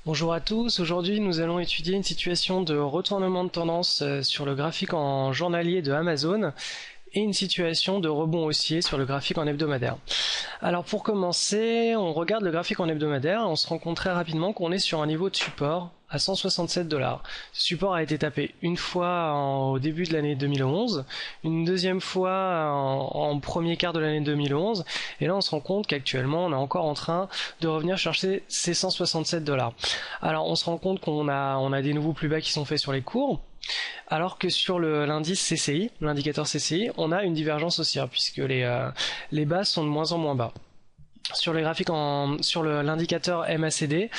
Bonjour à tous, aujourd'hui nous allons étudier une situation de retournement de tendance sur le graphique en journalier de Amazon et une situation de rebond haussier sur le graphique en hebdomadaire. Alors pour commencer, on regarde le graphique en hebdomadaire et on se rend compte très rapidement qu'on est sur un niveau de support à 167$. Ce support a été tapé une fois au début de l'année 2011, une deuxième fois en premier quart de l'année 2011, et là on se rend compte qu'actuellement on est encore en train de revenir chercher ces 167$. Alors on se rend compte qu'on a des nouveaux plus bas qui sont faits sur les cours, alors que sur l'indice CCI, l'indicateur CCI, on a une divergence haussière puisque les bas sont de moins en moins bas. Sur les graphiques sur l'indicateur MACD,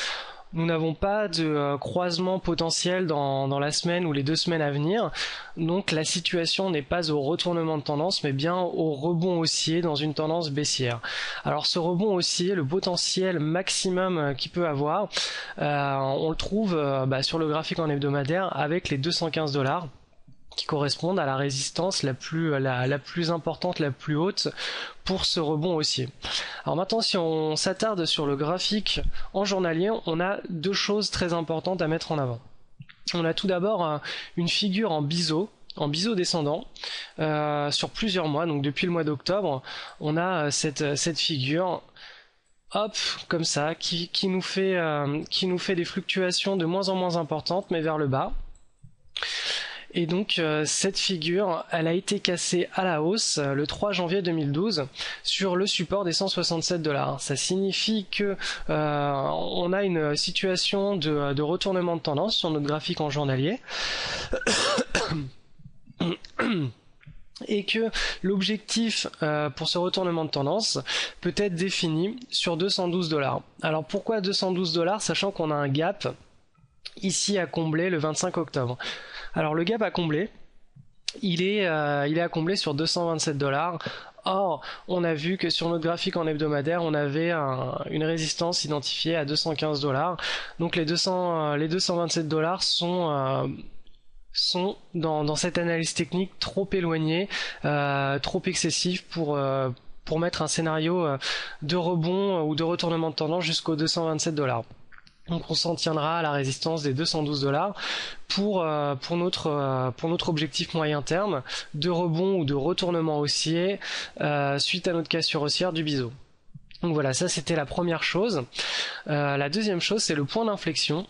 nous n'avons pas de croisement potentiel dans la semaine ou les 2 semaines à venir, donc la situation n'est pas au retournement de tendance mais bien au rebond haussier dans une tendance baissière. Alors ce rebond haussier, le potentiel maximum qu'il peut avoir, on le trouve sur le graphique en hebdomadaire avec les 215$ qui correspondent à la résistance la plus importante, la plus haute pour ce rebond haussier. Alors maintenant, si on s'attarde sur le graphique en journalier, on a 2 choses très importantes à mettre en avant. On a tout d'abord une figure en biseau descendant sur plusieurs mois, donc depuis le mois d'octobre, on a cette figure hop, comme ça, qui nous fait des fluctuations de moins en moins importantes, mais vers le bas. Et donc cette figure, elle a été cassée à la hausse le 3 janvier 2012 sur le support des 167$. Ça signifie que on a une situation de retournement de tendance sur notre graphique en journalier. Et que l'objectif pour ce retournement de tendance peut être défini sur 212$. Alors pourquoi 212$, sachant qu'on a un gap ici à combler le 25 octobre. Alors le gap à combler, il est à combler sur 227$. Or, on a vu que sur notre graphique en hebdomadaire, on avait une résistance identifiée à 215$. Donc les 227$ sont dans cette analyse technique trop éloignés, trop excessifs pour mettre un scénario de rebond ou de retournement de tendance jusqu'aux 227$. Donc on s'en tiendra à la résistance des 212$ pour notre objectif moyen terme de rebond ou de retournement haussier suite à notre cassure haussière du biseau. Donc voilà, ça c'était la première chose. La deuxième chose, c'est le point d'inflexion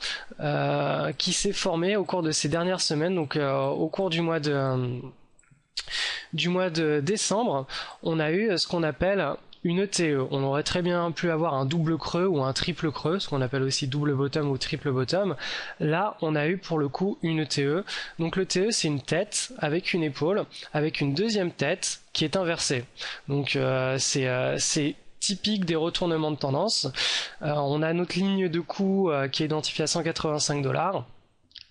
qui s'est formé au cours de ces dernières semaines, donc au cours du mois de décembre, on a eu ce qu'on appelle une ETE. On aurait très bien pu avoir un double creux ou un triple creux, ce qu'on appelle aussi double bottom ou triple bottom. Là, on a eu pour le coup une ETE. Donc l'ETE, c'est une tête avec une épaule, avec une deuxième tête qui est inversée. Donc c'est typique des retournements de tendance. On a notre ligne de coût qui est identifiée à 185$.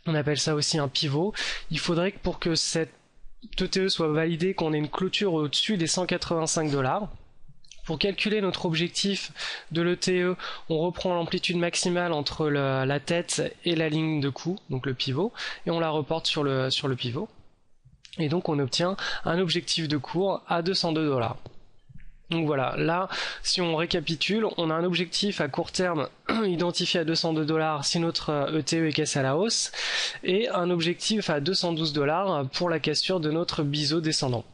On appelle ça aussi un pivot. Il faudrait que pour que cette ETE soit validée, qu'on ait une clôture au-dessus des 185$. Pour calculer notre objectif de l'ETE, on reprend l'amplitude maximale entre la tête et la ligne de coût, donc le pivot, et on la reporte sur le pivot. Et donc on obtient un objectif de cours à 202$. Donc voilà, là, si on récapitule, on a un objectif à court terme identifié à 202$ si notre ETE est cassé à la hausse, et un objectif à 212$ pour la cassure de notre biseau descendant.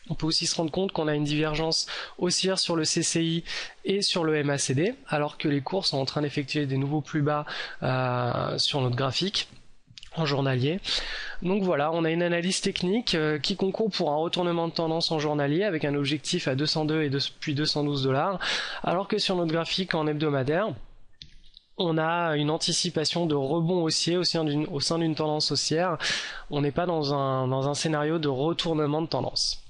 On peut aussi se rendre compte qu'on a une divergence haussière sur le CCI et sur le MACD, alors que les cours sont en train d'effectuer des nouveaux plus bas sur notre graphique en journalier. Donc voilà, on a une analyse technique qui concourt pour un retournement de tendance en journalier avec un objectif à 202 et puis 212$, alors que sur notre graphique en hebdomadaire, on a une anticipation de rebond haussier au sein d'une tendance haussière. On n'est pas dans un scénario de retournement de tendance.